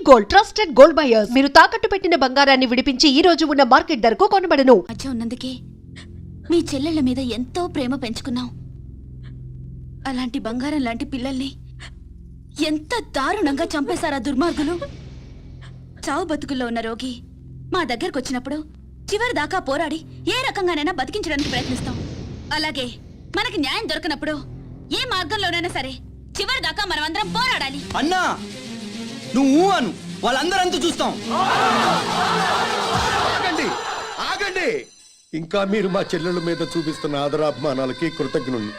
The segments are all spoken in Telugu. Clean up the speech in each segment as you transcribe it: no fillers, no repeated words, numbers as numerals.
గోల్డ్ ట్రస్టెడ్ గోల్డ్ బయర్స్ మీరు తాకట్టు పెట్టిన బంగారాన్ని విడిపించి ఈ రోజు ఉన్న మార్కెట్ ధరకు కొనబడను. మధ్య ఉన్నందుకే మీ చెల్లెళ్ళ మీద ఎంతో ప్రేమ పెంచుకున్నాం. అలాంటి బంగారం లాంటి పిల్లల్ని ఎంత దారుణంగా చంపేశారా దుర్మార్గులు. చావు బతుకుల్లో ఉన్న రోగి మా దగ్గరకు వచ్చినప్పుడు చివరి దాకా పోరాడి ఏ రకంగానైనా బతికించడానికి ప్రయత్నిస్తాం. అలాగే మనకి న్యాయం దొరకనప్పుడు ఏ మార్గంలోనైనా సరే చివరి దాకా మనమందరం పోరాడాలి. అన్నా నువ్వు అను, వాళ్ళందరంతా చూస్తాం. ఆగండి ఆగండి, ఇంకా మీరు మా చెల్లెళ్ళ మీద చూపిస్తున్న ఆదరాభిమానాలకి కృతజ్ఞుణ్ణి.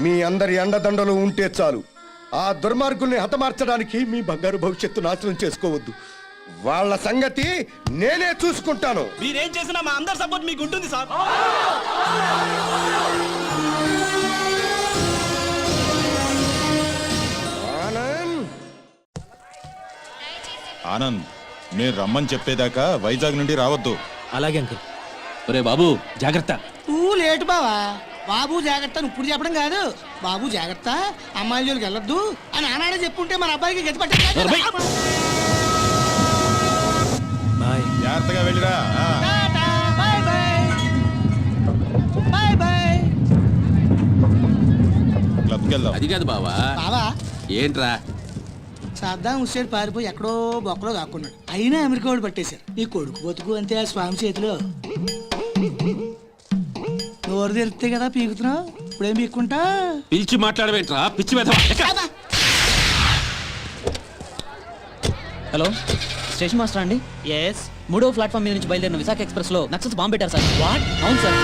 మీ అందరి అండదండలు ఉంటే చాలు. ఆ దుర్మార్గుల్ని హతమార్చడానికి మీ బంగారు భవిష్యత్తు నాశనం చేసుకోవద్దు. వాళ్ళ సంగతి నేనే చూసుకుంటాను. మీరేం చేసినా మా అందరి సపోర్ట్ మీకు ఉంటుంది సార్. ఆనంద్, నేను రమ్మని చెప్పేదాకా వైజాగ్ నుండి రావద్దు. అలాగే అంకుల్. ఒరే బాబు జాగ్రత్త. నువ్వు లేటు బావా. బాబు జాగ్రత్త నువ్వు ఇప్పుడు చెప్పడం కాదు. బాబు జాగ్రత్త, అమ్మాయిల జోలికి వెళ్ళొద్దు అని ఆనాడే చెప్పుంటే మన అబ్బాయికి గతి పట్టే. బాయ్, జాగ్రత్తగా వెళ్ళిరా. Bye bye bye bye. క్లబ్కి వెళ్దాం. అది కాదు బావా. బావా ఏంట్రా? సద్దాం హుస్సేన్ పారిపోయి ఎక్కడో బొక్కలో దాక్కున్నాడు. అయినా అమెరికా వాడు పట్టేశారు. నీ కొడుకు బతుకు అంతే ఆ స్వామి చేతిలో. నోరు తెరిస్తే కదా పీకుతున్నావు, ఇప్పుడేం పీక్కుంటా. పిలిచి మాట్లాడవేంట్రా పిచ్చి వెధవా. హలో, స్టేషన్ మాస్టర్ అండి? ఎస్. 3వ ప్లాట్ఫామ్ మీద నుంచి బయలుదేరిన విశాఖ ఎక్స్ప్రెస్ లో నక్సల్స్ బాంబు పెట్టారు సార్. వాట్? అవును sir.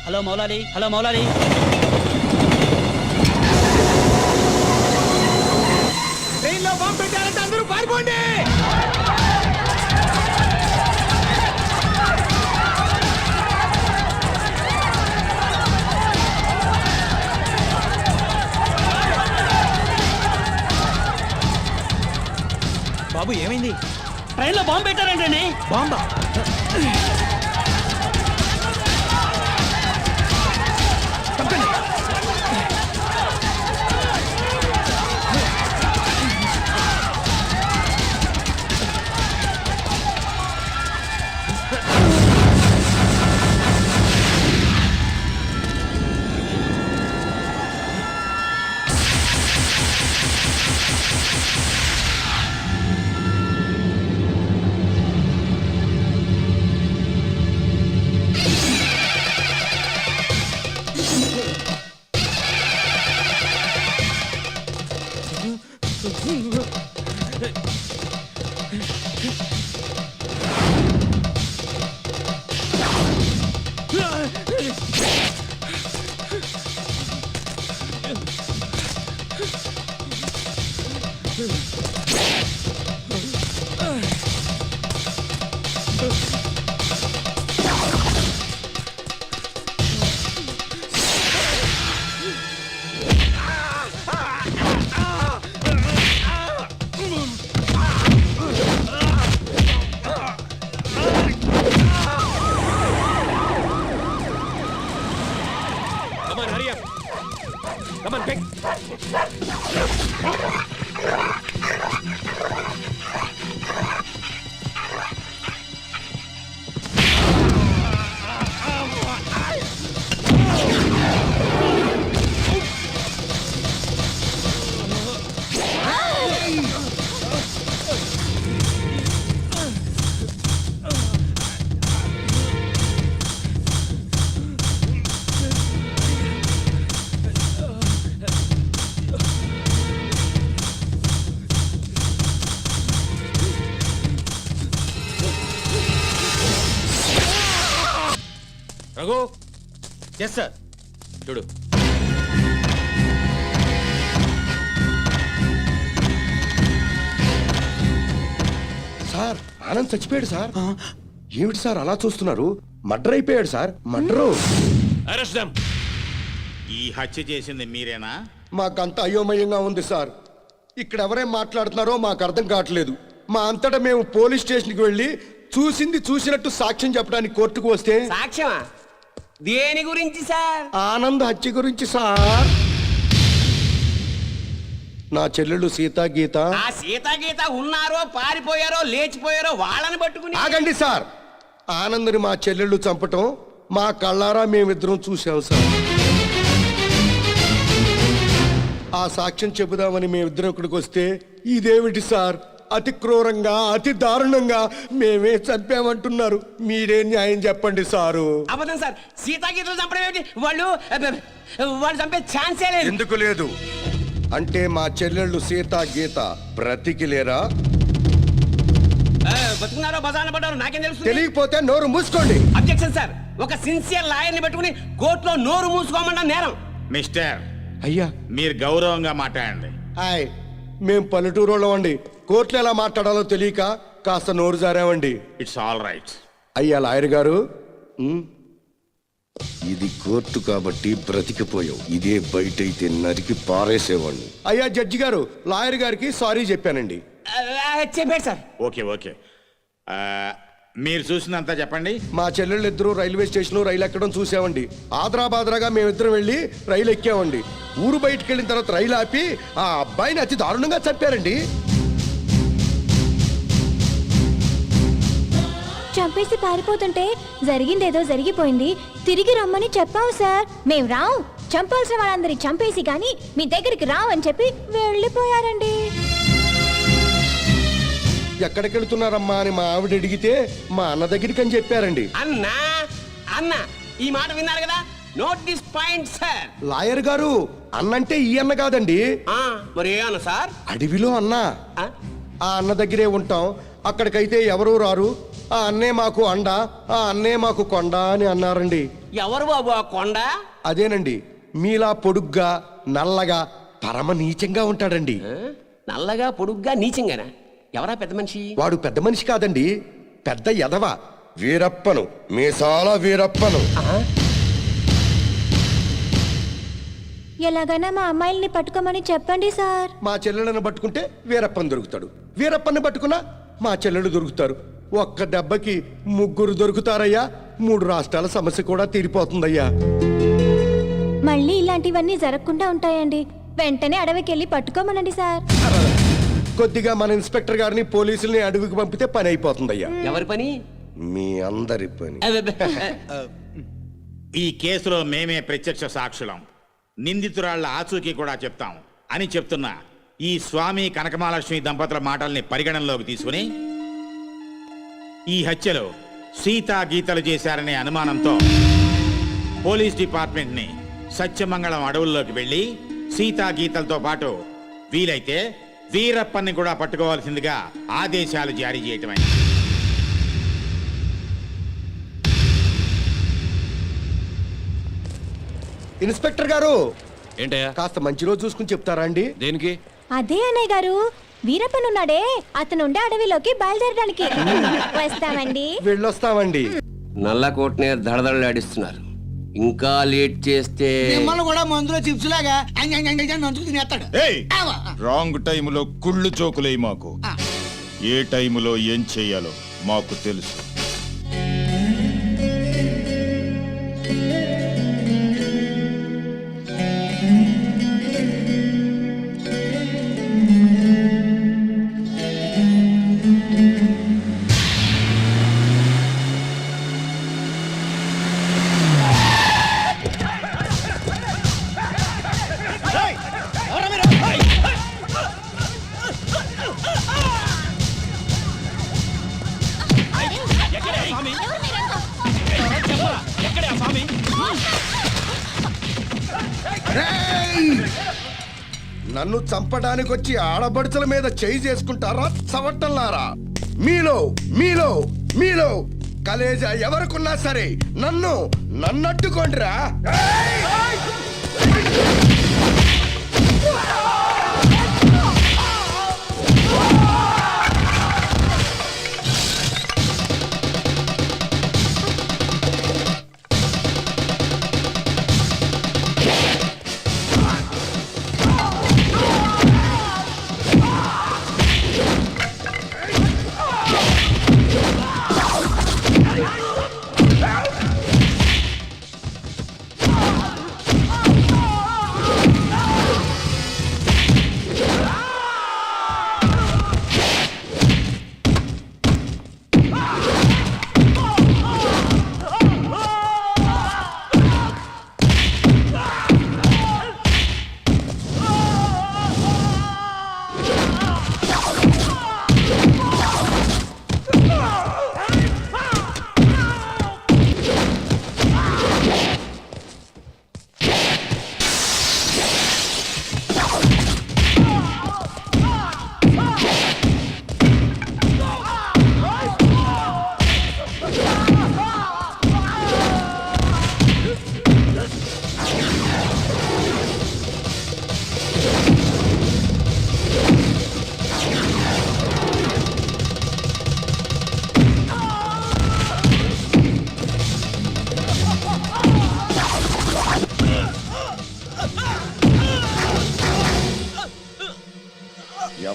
Hello Moulali, hello Moulali. ట్రైన్లో బాంబు పెట్టారంటే అందరూ పారిపోండి. బాబు ఏమైంది? ట్రైన్లో బాంబు పెట్టారంటండి. బాంబా? Come on, hurry up. Come on, quick. Raghu. Yes sir. చూడు. సార్, ఆనంద్ చచ్చిపోయాడు సార్. ఏమిటి సార్ అలా చూస్తున్నారు? మర్డర్ అయిపోయాడు సార్, మర్డరు. Arrest them. ఈ హత్య చేసింది మీరేనా? మాకంత అయోమయంగా ఉంది సార్. ఇక్కడ ఎవరేం మాట్లాడుతున్నారో మాకు అర్థం కావట్లేదు. మా అంతటా మేము పోలీస్ స్టేషన్కి వెళ్ళి చూసింది చూసినట్టు సాక్ష్యం చెప్పడానికి కోర్టుకు వస్తే సాక్ష్యమా దేని గురించి సార్? ఆనంద్ హత్య గురించి సార్. నా చెల్లెళ్ళు సీత గీత. ఆ సీతాగీత ఉన్నారో పారిపోయారో లేచిపోయారో వాళ్ళని పట్టుకుని ఆగండి సార్. ఆనంద్ని మా చెల్లెళ్ళు చంపటం మా కళ్ళారా మేమిద్దరం చూసాం సార్. ఆ సాక్ష్యం చెబుదామని మేమిద్దరం ఇక్కడికి వస్తే ఇదేమిటి సార్, అతి క్రూరంగా అతి దారుణంగా మేమే చంపామంటున్నారు. మీరే న్యాయం చెప్పండి సారు. అబద్ధం సార్. సీతాగీతలు చంపడం ఏమిటి? వాళ్ళు చంపే ఛాన్సే లేదు. ఎందుకు లేదు అంటే మా చెల్లెళ్ళు సీత గీత బ్రతికిలేరా? బతుకున్నారో బజాన పడ్డారో నాకేం తెలుసు? తెలియకపోతే నోరు మూసుకోండి. Objection sir. ఒక సిన్సియర్ లాయర్ని పెట్టుకుని కోర్టులో నోరు మూసుకోమన్నా నేరం. మిస్టర్, అయ్యా మీరు గౌరవంగా మాట్లాడండి. హాయ్, మేం పల్లెటూరు వాళ్ళం అండి. కోర్టులో ఎలా మాట్లాడాలో తెలియక కాస్త నోరు జారామండి. It's all right. అయ్యా లాయర్ గారు, ఇది కోర్టు కాబట్టి బ్రతికిపోయావు. ఇదే బయట అయితే నరికి పారేసేవాడిని. అయ్యా జడ్జి గారు, లాయర్ గారికి సారీ చెప్పానండి. చెప్పాడు సార్. Okay okay. మీరు చూసినంత చెప్పండి. మా చెల్లెళ్ళు ఇద్దరు రైల్వే స్టేషన్ రైలు ఎక్కడం చూసామండి. ఆదరాబాదరాగా మేమిద్దరం వెళ్ళి రైలు ఎక్కామండి. ఊరు బయటకు వెళ్ళిన తర్వాత రైలు ఆపి ఆ అబ్బాయిని అతి దారుణంగా చంపారండి. చంపేసి పారిపోతుంటే జరిగిందేదో జరిగిపోయింది, తిరిగి రమ్మని చెప్పావు సార్. మేం రావు, చంపాల్సిన వాళ్ళందరినీ చంపేసి కానీ మీ దగ్గరికి రావు అని చెప్పి వెళ్ళిపోయారండి. ఎక్కడికి వెళ్తున్నారమ్మా అని మా ఆవిడ అడిగితే మా అన్న దగ్గరికి అని చెప్పారండి. అన్నా అన్న ఈ మాట విన్నారు కదా? Note this point sir. Lawyer గారు, అన్నంటే ఈ అన్న కాదండి. మరి ఏ అన్న సార్? అడవిలో అన్న. ఆ అన్న దగ్గరే ఉంటాం. అక్కడికైతే ఎవరూ రారు. ఆ అన్నే మాకు అండ, ఆ అన్నే మాకు కొండ అని అన్నారండి. ఎవరు బాబు ఆ కొండ? అదేనండి, మీలా పొడుగ్గా నల్లగా పరమ నీచంగా ఉంటాడండి. నల్లగా పొడుగ్గా నీచంగానా? ఎవరా పెద్ద మనిషి? వాడు పెద్ద మనిషి కాదండి, పెద్ద ఎదవ. వీరప్పను, మీసాల వీరప్పను. ఎలాగైనా మా అమ్మాయిల్ని పట్టుకోమని చెప్పండి సార్. మా చెల్లెలను పట్టుకుంటే వీరప్పని దొరుకుతాడు, వీరప్పని పట్టుకున్నా మా చెల్లెలు దొరుకుతారు. ఒక్క దెబ్బకి ముగ్గురు దొరుకుతారయ్యా. 3 రాష్ట్రాల సమస్య కూడా తీరిపోతుందయ్యా. మళ్ళీ ఇలాంటివన్నీ జరగకుండా ఉంటాయండి. వెంటనే అడవికి వెళ్ళి పట్టుకోమనండి సార్. కొద్దిగా మన ఇన్స్పెక్టర్ గారిని పోలీసుల్ని అడవికి పంపితే పని అయిపోతుందయ్యా. ఎవరి పని? మీ అందరి పని. ఈ కేసులో మేమే ప్రత్యక్ష సాక్షులం, నిందితురాళ్ల ఆచూకీ కూడా చెప్తాం అని చెప్తున్న ఈ స్వామి కనకమహాలక్ష్మి దంపతుల మాటల్ని పరిగణనలోకి తీసుకుని ఈ హత్యలో సీతా గీతలు చేశారనే అనుమానంతో పోలీస్ డిపార్ట్మెంట్ని సత్యమంగళం అడవుల్లోకి వెళ్ళి సీతా గీతలతో పాటు వీలైతే వీరప్పన్ని కూడా పట్టుకోవాల్సిందిగా ఆదేశాలు జారీ చేయటమైంది. ఇన్స్పెక్టర్ గారు, ఏంటయ్యా? కాస్త మంచి రోజు చూసుకుని చెప్తారా అండి? దేనికి? అదే అన్నయ్య గారు, వీరప్పనున్నాడే అతనుండే అడవిలోకి బయలుదేరడానికి. వస్తామండి. వెళ్ళొస్తామండి. నల్ల కోట్నే దడదడలాడిస్తున్నారు. ఇంకా లేట్ చేస్తే మిమ్మల్ని కూడా మందులో చిప్స్ లాగా నంచుకు తినేస్తాడు. రాంగ్ టైములో కుళ్ళు చోకులే మాకు. ఏ టైములో ఏం చెయ్యాలో మాకు తెలుసు. నన్ను చంపడానికి వచ్చి ఆడబడుచుల మీద చేయి చేసుకుంటారా చవట్టల్లారా? మీలో మీలో మీలో కలేజా ఎవరికున్నా సరే నన్నట్టుకోండిరా.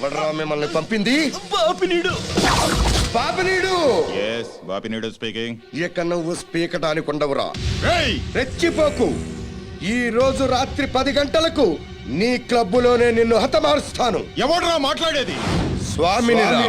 ఎవడరా మిమ్మల్ని పంపింది? బాపినీడు. బాపినీడు బాపినీడు స్పీకింగ్. ఇక నువ్వు స్పీకటానికి ఉండవురా. రెచ్చిపోకు. ఈ రోజు రాత్రి 10 గంటలకు నీ క్లబ్బులోనే నిన్ను హతమారుస్తాను. ఎవడ్రా మాట్లాడేది? స్వామినిరా.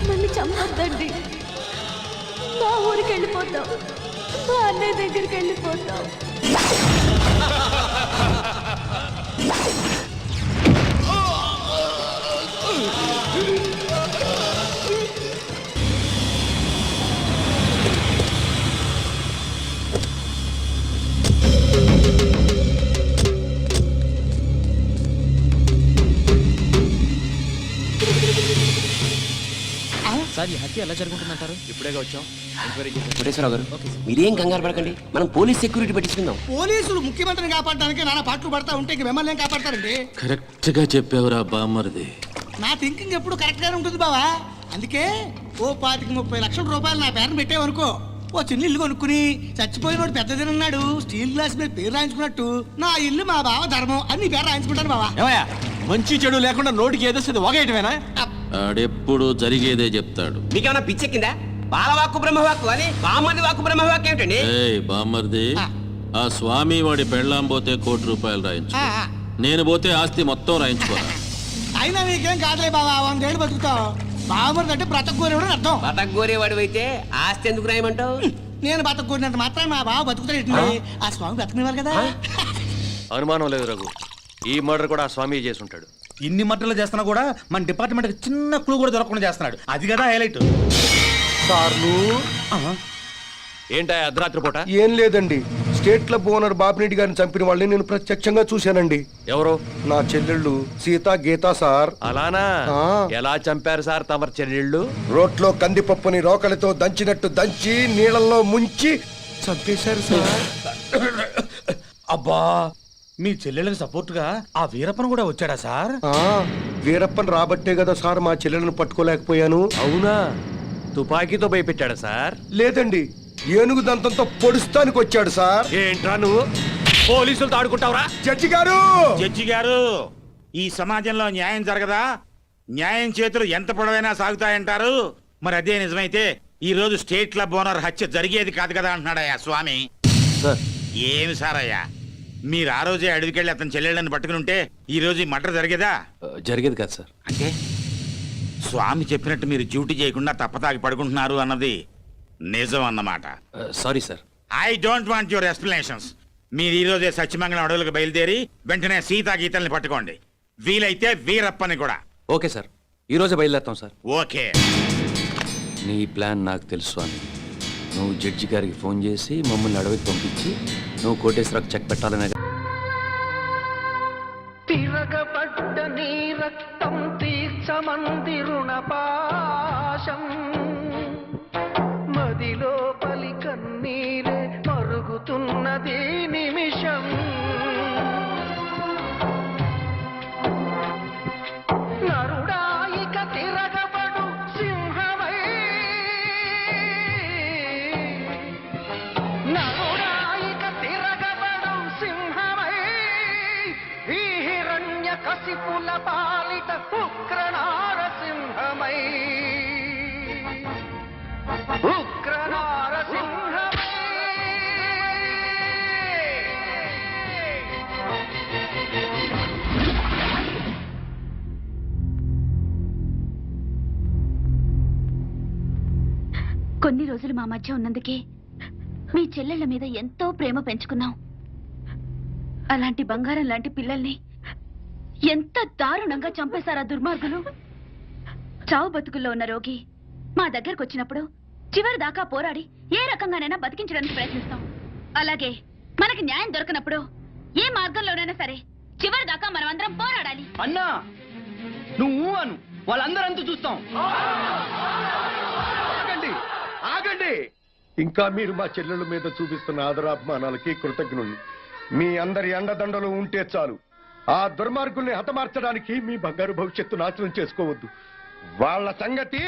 నన్ను చంపొద్దండి. మా ఊరికి వెళ్ళిపోతాం. మా అన్నయ్య దగ్గరికి వెళ్ళిపోతాం. సార్ ఈ హత్య ఎలా జరుగుతుందంటారు? ఇప్పుడేగా వచ్చాం. ఎంక్వైరీ చేశాం. కోటేశ్వరరావు గారు మీరేం కంగారు పడకండి, మనం పోలీస్ సెక్యూరిటీ పెట్టించుకుందాం. పోలీసులు ముఖ్యమంత్రిని కాపాడడానికి నానా పాటలు పడతా ఉంటే ఇంక మిమ్మల్ని ఏం కాపాడతారండి? కరెక్ట్ గా చెప్పావురా బామ్మరిది. నా థింకింగ్ ఎప్పుడు కరెక్ట్ గానే ఉంటుంది బావా. అందుకే ఓ 25-30 లక్షల రూపాయలు నా పేరుని పెట్టేవనుకో, ఓ చిన్న ఇల్లు కొనుక్కుని చచ్చిపోయినోడు పెద్దదినన్నాడు స్టీల్ గ్లాస్ మీద పేరు రాయించుకున్నట్టు నా ఇల్లు మా బావ ధర్మం అని నీ పేరు రాయించుకుంటాను బావా. ఏమయ్యా, మంచి చెడు లేకుండా నోటికి ఏదొస్తుంది ఒకేయటమేనా? ఆడెప్పుడు జరిగేదే చెప్తాడు. మీకేమన్నా పిచ్చెక్కిందా? బాలవాక్కు బ్రహ్మవాక్కు అని బామ్మది వాక్కు బ్రహ్మవాక్కు ఏమిటండి? ఏయ్ బామ్మర్ది, ఆ స్వామి వాడి పెళ్ళాం పోతే ₹1,00,00,000 రాయించు, నేను పోతే ఆస్తి మొత్తం రాయించుకోరా. అయినా నీకేం కాదులే బావా, 100 ఏళ్ళు బతుకుతావు. బావమరిది అంటే బ్రతకూరేవాడు అర్థం. బతకగోరేవాడు అయితే ఆస్తి ఎందుకు రాయమంటావు? నేను బతకూరినంత మాత్రం మా బావ బతుకుతాడు. ఆ స్వామి బతకనివ్వాలి కదా. అనుమానం లేదు రఘు, ఈ మర్డర్ కూడా ఆ స్వామి చేసి ఉంటాడు. ఇన్ని మట్టలు చేస్తున్నా కూడా మన డిపార్ట్మెంట్ చిన్న క్లూ కూడా దొరకకుండా చేస్తున్నాడు. అది కదా హైలైట్. ఏంటా అర్ధరాత్రి పూట? ఏం లేదండి, స్టేట్ క్లబ్ ఓనర్ బాపిరెడ్డి గారిని చంపిన వాళ్ళని నేను ప్రత్యక్షంగా చూశానండి. ఎవరు? నా చెల్లెళ్ళు సీత గీత సార్. అలానా? ఆ. ఎలా చంపారు సార్ తమరు చెల్లెళ్ళు? రోట్లో కందిపప్పుని రోకలితో దంచినట్టు దంచి నీళ్ళల్లో ముంచి చంపేశారు సార్. అబ్బా మీ చెల్లెళ్ళకి సపోర్ట్ గా ఆ వీరప్పన్ కూడా వచ్చాడా సార్? వీరప్పన్ రాబట్టే కదా సార్ మా చెల్లెలను పట్టుకోలేకపోయాను. అవునా? తుపాకీతో భయపెట్టాడా సార్? లేదండి, ఏనుగు దంతంతో పొడుస్తానికి వచ్చాడు సార్. ఏంట్రా నువ్వు పోలీసులతో ఆడుకుంటావురా? జడ్జి గారు, జడ్జి గారు, ఈ సమాజంలో న్యాయం జరగదా? న్యాయం చేతులు ఎంత పొడవైనా సాగుతాయంటారు. మరి అదే నిజమైతే ఈ రోజు స్టేట్ క్లబ్ ఓనర్ హత్య జరిగేది కాదు కదా అంటున్నాడయ్యా స్వామి. సార్ ఏమి సార్ అయ్యా, మీరు ఆ రోజే అడవికెళ్ళి అతని చెల్లెళ్ళని పట్టుకుని ఉంటే ఈ రోజు ఈ మర్డర్ జరిగేదా? జరిగేది కాదు సార్. అంటే స్వామి చెప్పినట్టు మీరు డ్యూటీ చేయకుండా తప్పతాగి పడుకుంటున్నారు అన్నది నిజం అన్నమాట. Sorry sir. I don't want your explanations. మీరు ఈ రోజే సత్యమంగళం అడవులకు బయలుదేరి వెంటనే సీతా గీతల్ని పట్టుకోండి, వీలైతే వీరప్పని కూడా. ఓకే సార్, ఈ రోజే బయలుదేరుతాం సార్. ఓకే. నీ ప్లాన్ నాకు తెలుసు అని నువ్వు జడ్జి గారికి ఫోన్ చేసి మమ్మల్ని అడవికి పంపించి నువ్వు కోటేశ్వరకు చెక్ పెట్టాలనే. తిరగబడ్డ నీ రక్తం తీర్చమంది రుణపాశం, మదిలోపలి కన్నీరే మరుగుతున్నది నిమిషం. నరుడాయిక తిరగబడు సింహమై, నరుడాయిక తిరగబడు సింహమై, ఈ హిరణ్య కసిపుల పాలిట ఉగ్రనార సింహమై, ఉగ్రనార సింహమై. కొన్ని రోజులు మా మధ్య ఉన్నందుకే మీ చెల్లెళ్ళ మీద ఎంతో ప్రేమ పెంచుకున్నాం. అలాంటి బంగారం లాంటి పిల్లల్ని ఎంత దారుణంగా చంపేశారా దుర్మార్గులు. చావు బతుకుల్లో ఉన్న రోగి మా దగ్గరకు వచ్చినప్పుడు చివరి దాకా పోరాడి ఏ రకంగానైనా బతికించడానికి ప్రయత్నిస్తాం. అలాగే మనకి న్యాయం దొరకనప్పుడు ఏ మార్గంలోనైనా సరే చివరి దాకా మనం అందరం పోరాడాలి. అన్నా నువ్వు అను, వాళ్ళందరంతా చూస్తాం. ఆగండి, ఆగండి. ఇంకా మీరు మా చెల్లెళ్ళ మీద చూపిస్తున్న ఆదరాభిమానాలకి కృతజ్ఞుణ్ణి. మీ అందరి అండదండలు ఉంటే చాలు. ఆ దుర్మార్గుల్ని హతమార్చడానికి మీ బంగారు భవిష్యత్తు నాశనం చేసుకోవద్దు. వాళ్ళ సంగతి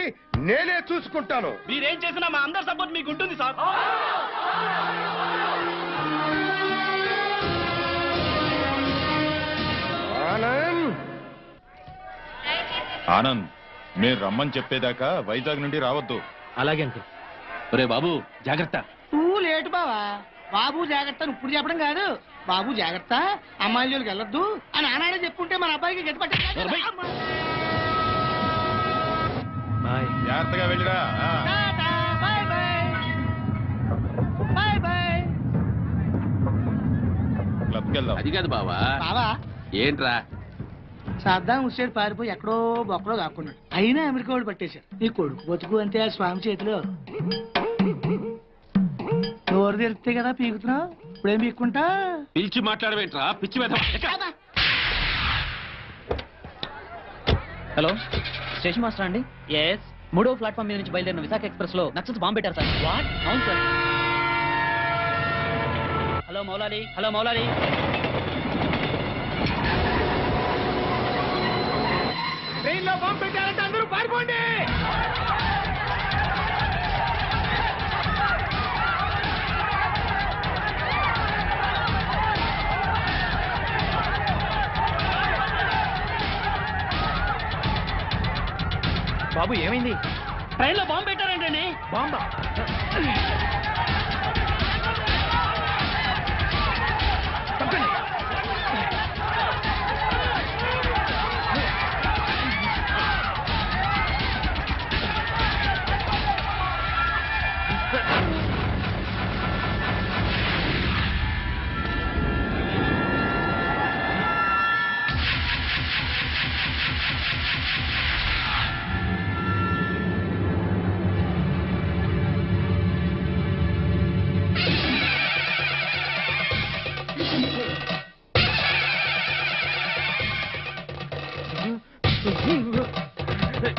నేనే చూసుకుంటాను. మీరేం చేసినా మా అందరి సపోర్ట్ మీకు ఉంటుంది సార్. ఆనంద్, ఆనంద్, మీరు రమ్మని చెప్పేదాకా వైజాగ్ నుండి రావద్దు. అలాగే అంకుల్. ఒరే బాబు జాగ్రత్త. నువ్వు లేటు బావా. బాబు జాగ్రత్త అని ఇప్పుడు చెప్పడం కాదు, బాబు జాగ్రత్త అమ్మాయిల జోలికి వెళ్ళొద్దు అని ఆనాడే చెప్పుంటే మన అబ్బాయికి గట్టి నోర్మై. పట్టే. బాయ్. జాగ్రత్తగా వెళ్ళిరా. Bye bye. Bye bye. క్లబ్కి వెళ్దాం. అది కాదు బావా. బావా, ఏంట్రా? సద్దాం హుస్సేన్ పారిపోయి ఎక్కడో బొక్కడో కాకున్నాడు. అయినా అమెరికా వాడు పట్టేశారు. నీ కొడుకు బతుకు అంతే ఆ స్వామి చేతిలో. నోరు తెరిస్తే కదా పీకుతున్నావు, ఇప్పుడేం పీక్కుంటా. పిలిచి మాట్లాడవేంట్రా పిచ్చి వెధవ. హలో, స్టేషన్ మాస్టర్ అండి? ఎస్. 3వ ప్లాట్ఫామ్ మీద నుంచి బయలుదేరిన విశాఖ ఎక్స్ప్రెస్ లో నక్సల్స్ బాంబు పెట్టారు సార్. వాట్? అవును sir. Hello Moulali, hello Moulali. ట్రైన్లో బాంబు పెట్టారంటే అందరూ పారిపోండి. బాబు ఏమైంది? ట్రైన్లో బాంబు పెట్టారంటే. బాంబా? Come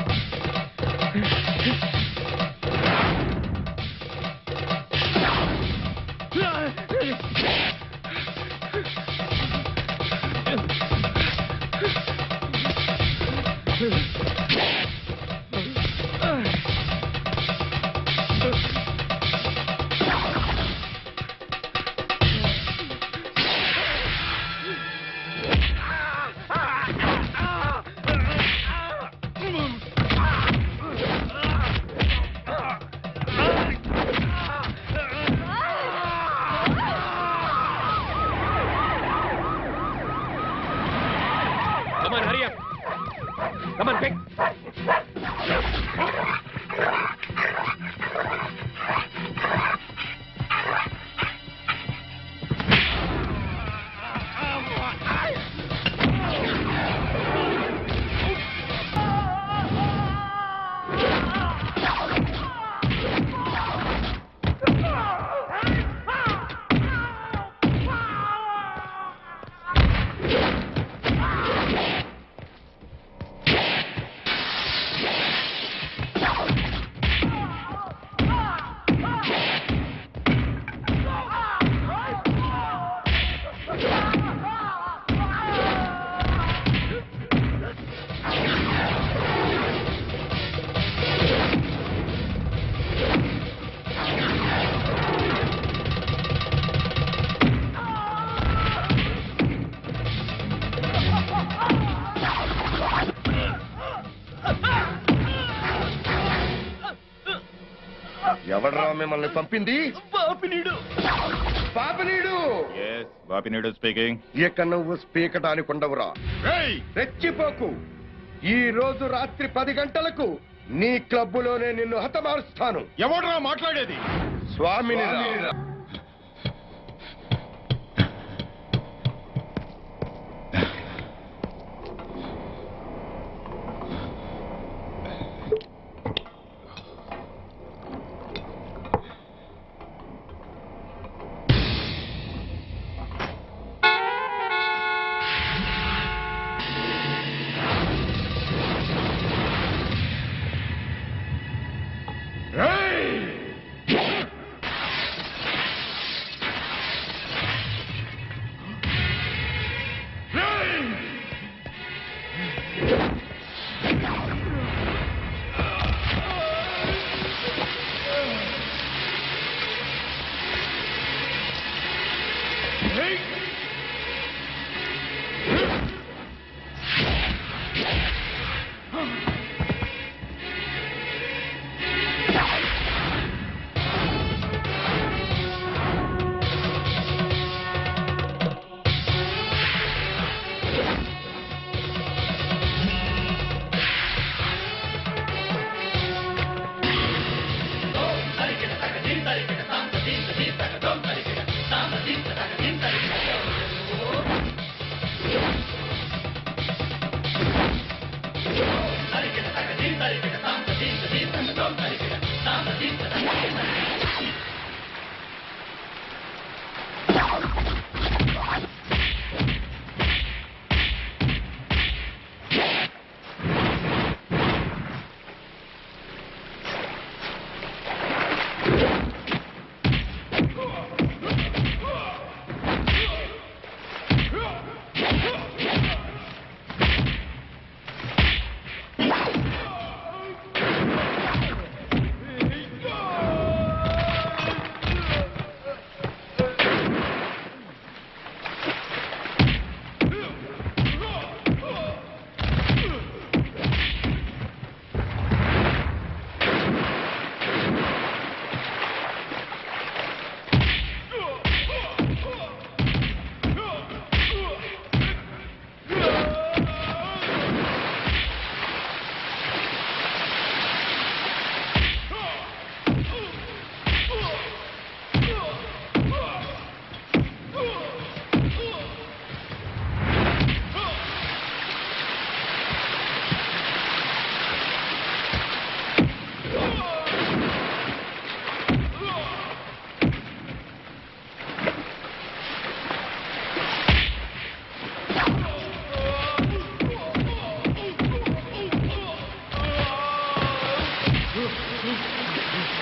on, hurry up. Come on, quick. ఎవడ్రా మిమ్మల్ని పంపింది? పాపినీడు. బాపినీడు స్పీకింగ్. ఇక నువ్వు స్పీకటానికి ఉండవురా. రెచ్చిపోకు. ఈ రోజు రాత్రి 10 గంటలకు నీ క్లబ్బులోనే నిన్ను హతమారుస్తాను. ఎవడ్రా మాట్లాడేది? స్వామిని.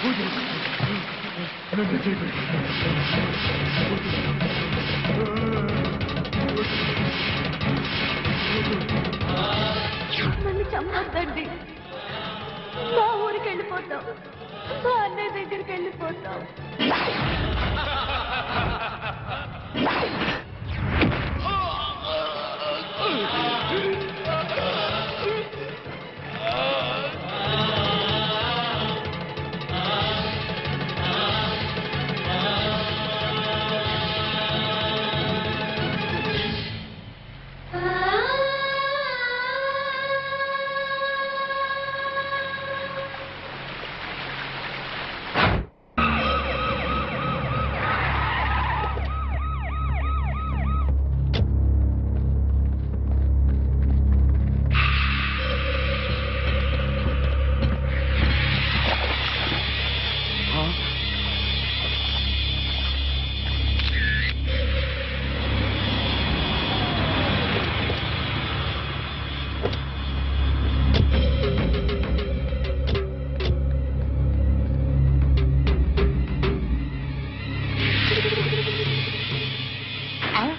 నన్ను చంపొద్దండి. మా ఊరికి వెళ్ళిపోతాం, మా అన్నయ్య దగ్గరికి వెళ్ళిపోతాం.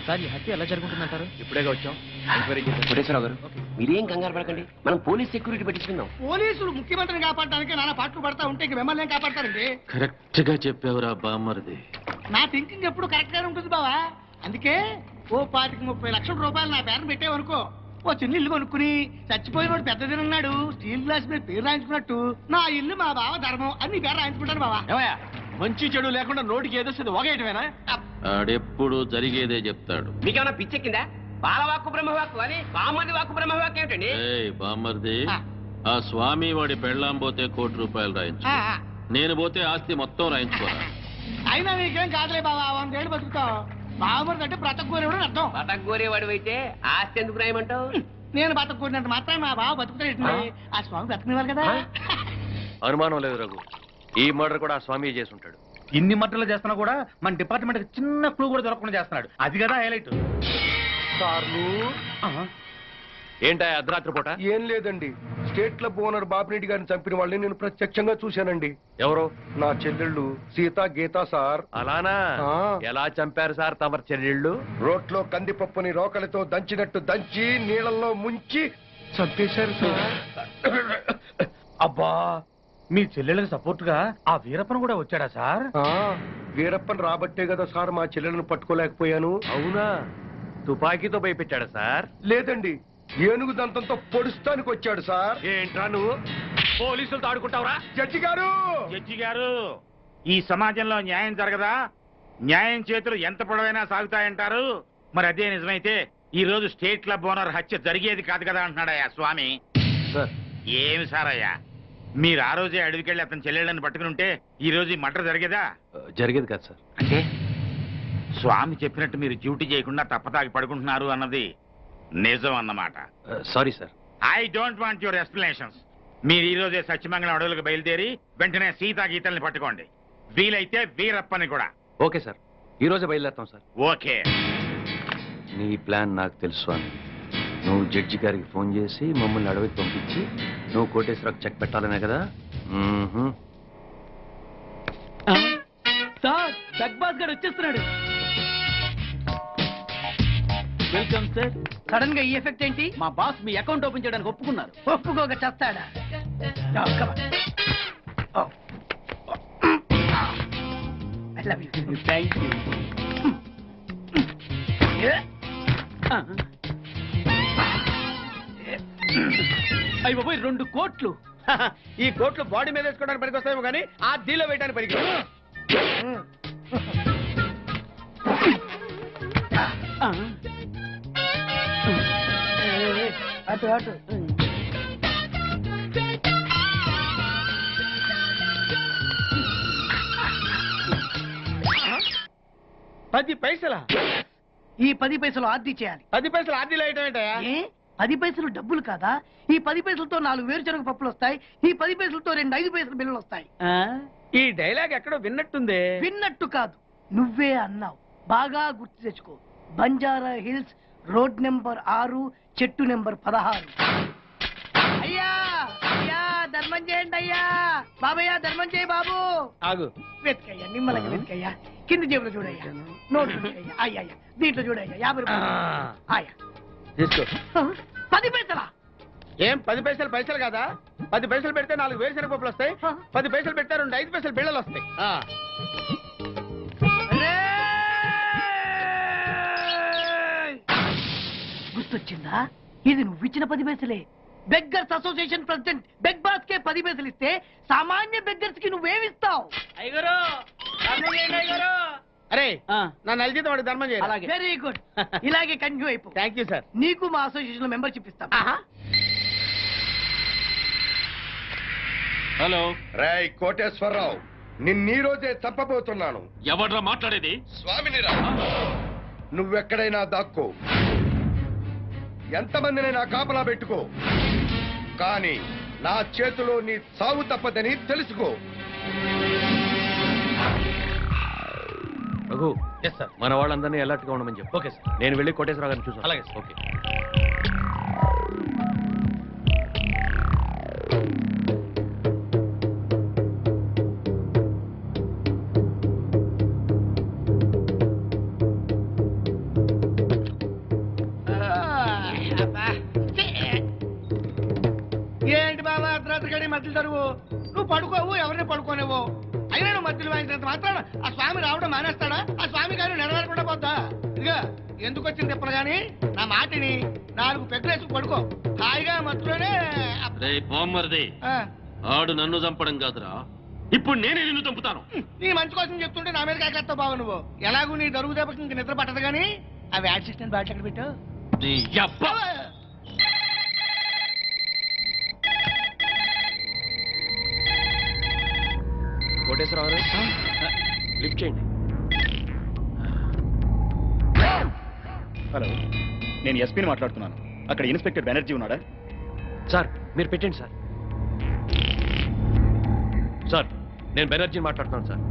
సార్ ఈ హత్య ఎలా జరుగుతుందంటారు? ఇప్పుడేగా వచ్చాం. కోటేశ్వరరావు గారు మీరేం కంగారు పడకండి, మనం పోలీస్ సెక్యూరిటీ పెట్టించుకుందాం. పోలీసులు ముఖ్యమంత్రిని కాపాడడానికి నాన్న పాటలు పడతా ఉంటే ఇంక మిమ్మల్ని ఏం కాపాడతారండి? కరెక్ట్ గా చెప్పావురా బామ్మర్ది. నా థింకింగ్ ఎప్పుడు కరెక్ట్ గానే ఉంటుంది బావా. అందుకే ఓ 25-30 లక్షల రూపాయలు నా పేరుని పెట్టేవనుకో, ఓ చిన్న ఇల్లు కొనుక్కుని చచ్చిపోయినోడు పెద్ద తిన్నాడు స్టీల్ గ్లాస్ మీద పేరు రాయించుకున్నట్టు నా ఇల్లు మా బావ ధర్మం అని నీ పేరు రాయించుకుంటాను బావా. మంచి చెడు లేకుండా నోటికి ఏదో ఒకేయటమేనా? ఆడెప్పుడు జరిగేదే చెప్తాడు. మీకేమన్నా పిచ్చెక్కిందా? బాలవాక్కు బ్రహ్మవాక్కు అని బామ్మది వాక్కు బ్రహ్మవాక్కు ఏమిటండి? ఏయ్ బామ్మర్ది, ఆ స్వామి వాడి పెళ్ళాం పోతే ₹1,00,00,000 రాయించు, నేను పోతే ఆస్తి మొత్తం రాయించుకోరా. అయినా నీకేం కాదులే బావా, 100 ఏళ్ళు బతుకుతావు. బావమరిది అంటే బ్రతకూరేవాడు అర్థం. బతకగోరేవాడు అయితే ఆస్తి ఎందుకు రాయమంటావు? నేను బతకూరినంత మాత్రం మా బావ బతుకుతాడు. ఆ స్వామి బతుకునేవారు కదా. అనుమానం లేదు రఘు, ఈ మర్డర్ కూడా ఆ స్వామి చేసి ఉంటాడు. ఇన్ని మట్టలు చేస్తున్నా కూడా మన డిపార్ట్మెంట్ చిన్న క్లూ కూడా దొరకకుండా చేస్తున్నాడు. అది కదా హైలైట్. ఏంటా అర్ధరాత్రి పూట? ఏం లేదండి, స్టేట్ క్లబ్ ఓనర్ బాపిరెడ్డి గారిని చంపిన వాళ్ళని నేను ప్రత్యక్షంగా చూశానండి. ఎవరు? నా చెల్లెళ్ళు సీత గీత సార్. అలానా? ఎలా చంపారు సార్ తమరి చెల్లెళ్ళు? రోట్లో కందిపప్పుని రోకలితో దంచినట్టు దంచి నీళ్ళల్లో ముంచి చంపేశారు సార్. అబ్బా, మీ చెల్లెళ్ళకి సపోర్ట్ గా ఆ వీరప్పన్ కూడా వచ్చాడా సార్? వీరప్పన్ రాబట్టే కదా సార్ మా చెల్లెలను పట్టుకోలేకపోయాను. అవునా? తుపాకీతో భయపెట్టాడా సార్? లేదండి, ఏనుగు దంతంతో పొడుస్తానికి వచ్చాడు సార్. ఏంట్రా నువ్వు పోలీసులతో ఆడుకుంటావురా? జడ్జి గారు, జడ్జి గారు, ఈ సమాజంలో న్యాయం జరగదా? న్యాయం చేతులు ఎంత పొడవైనా సాగుతాయంటారు. మరి అదే నిజమైతే ఈ రోజు స్టేట్ క్లబ్ ఓనర్ హత్య జరిగేది కాదు కదా అంటున్నాడయ్యా స్వామి. సార్ ఏమి సార్ అయ్యా, మీరు ఆ రోజే అడవికెళ్ళి అతని చెల్లెళ్ళని పట్టుకుని ఉంటే ఈ రోజు ఈ మర్డర్ జరిగేదా? జరిగేది కాదు సార్. అంటే స్వామి చెప్పినట్టు మీరు డ్యూటీ చేయకుండా తప్పతాగి పడుకుంటున్నారు అన్నది నిజం అన్నమాట. Sorry sir. I don't want your explanations. మీరు ఈ రోజే సత్యమంగళం అడవులకు బయలుదేరి వెంటనే సీతా గీతల్ని పట్టుకోండి, వీలైతే వీరప్పని కూడా. ఓకే సార్, ఈ రోజే బయలుదేరుతాం సార్. ఓకే. నీ ప్లాన్ నాకు తెలుసు స్వామి. నువ్వు జడ్జి గారికి ఫోన్ చేసి మమ్మల్ని అడవికి పంపించి నువ్వు కోటేశ్వరకు చెక్ పెట్టాలనే కదా? సార్ జగ్బాస్ గారు వచ్చేస్తున్నాడు. Welcome sir. సడన్ గా ఈ ఎఫెక్ట్ ఏంటి? మా బాస్ మీ అకౌంట్ ఓపెన్ చేయడానికి ఒప్పుకున్నారు. ఒప్పుకోక చేస్తాడా? Thank you. అయ్యి బాబోయ్, 2 కోట్లు. ఈ కోట్లు బాడీ మీద వేసుకోవడానికి పనికి వస్తాయేమో కానీ ఆ డీలో వేయడానికి పనికి. అటు అటు. $10 పైసలా? ఈ 10 పైసలు ఆర్డీ చేయాలి. 10 పైసలు ఆర్డీలో వేయటం ఏంటయ్యా? ఏ 10 పైసలు డబ్బులు కాదా? ఈ 10 పైసలతో 4 వేరుశనగ పప్పులు వస్తాయి. ఈ 10 పైసలతో 2 5 పైసలు బిల్లులు వస్తాయి. ఈ డైలాగ్ ఎక్కడో విన్నట్టుంది. విన్నట్టు కాదు, నువ్వే అన్నావు. బాగా గుర్తు తెచ్చుకో. బంజారా హిల్స్, రోడ్ నెంబర్ 6, చెట్టు నెంబర్ 16. అయ్యా అయ్యా, ధర్మం చేయండి. రండయ్యా బాబయ్య ధర్మం చేయి బాబు. ఆగు. వెతికయ్యా నిమ్మలంగా వెతికయ్యా. కింది జేబులో చూడయ్యా. నోట్లు చూడయ్యా. అయ్యా దీంట్లో చూడయ్యా 50 రూపాయలు. అయ్యా తీసుకో. 10 పైసలా? ఏం 10 పైసలు పైసలు కాదా? 10 పైసలు పెడితే 4 వేరుశనగ పప్పులు వస్తాయి. 10 పైసలు పెడితే 2 5 పైసలు బిళ్ళలు వస్తాయి. గుర్తొచ్చిందా? ఇది నువ్వు ఇచ్చిన 10 పైసలే. Beggars association president beg boss కే 10 పైసలు ఇస్తే సామాన్య బెగ్గర్స్ కి నువ్వేమిస్తావు? అయ్యగారు ధర్మం చేయండి అయ్యగారు. అరే నా నెల జీతం వాడికి ధర్మం చేయాలి. Very good. ఇలాగే కంటిన్యూ అయిపో. Thank you sir. నీకు మా అసోసియేషన్ లో మెంబర్షిప్ ఇస్తాం. హలో. రేయ్ కోటేశ్వరరావు, నిన్నీ రోజే చంపబోతున్నాను. ఎవడ్రా మాట్లాడేది? స్వామినిరా, నువ్వెక్కడైనా దాక్కో, ఎంతమందినైనా కాపలా పెట్టుకో, కానీ నా చేతిలో నీ చావు తప్పదని తెలుసుకో. Raghu, yes sir. మన వాళ్ళందరినీ అలర్ట్ గా ఉండమని చెప్పు. Okay sir. నేను వెళ్ళి కోటేశ్వరరావు గారిని చూసాను. అలాగే సార్. ఓకే. ఏంటి బాబా అర్ధరాత్రి గడి మధ్యలో తరువు? నువ్వు పడుకోవు, ఎవరిని పడుకోనివ్వు. అయినా నువ్వు మధ్యలో వాయించినంత మాత్రాన ఆ స్వామి రావడం మానేస్తాడా? ఆ స్వామి గారు నెరవేరకుండా పోద్దా? ఇదిగా ఎందుకు వచ్చింది తిప్పలు గాని నా మాటిని 4 పెగ్గలేసి పడుకో. హాయిగా మధ్యలోనే రే బామ్మర్ది, ఆడు నన్ను చంపడం కాదురా, ఇప్పుడు నేనే నిన్ను చంపుతాను. నీ మంచి కోసం చెప్తుంటే నా మీద కాకెత్తావు బాబు నువ్వు. ఎలాగూ నీ దరుగు దెబ్బకి ఇంక నిద్ర పట్టదు గానీ ఆ వ్యాడ్ సిస్టమ్ బ్యాట్ ఎక్కడ పెట్టావు? నీ యబ్బ. కోటేశ్వరరావు గారు లిఫ్ట్ చేయండి. హలో, నేను ఎస్పీని మాట్లాడుతున్నాను. అక్కడ ఇన్స్పెక్టర్ బెనర్జీ ఉన్నాడా? సార్ మీరు పెట్టండి సార్. సార్ నేను బెనర్జీని మాట్లాడుతున్నాను sir.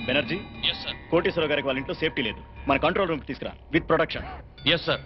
Banerjee, yes sir. Koteswara Rao గారికి వాళ్ళ ఇంట్లో సేఫ్టీ లేదు. మన కంట్రోల్ రూమ్ తీసుకురా విత్ ప్రొటెక్షన్. Yes sir.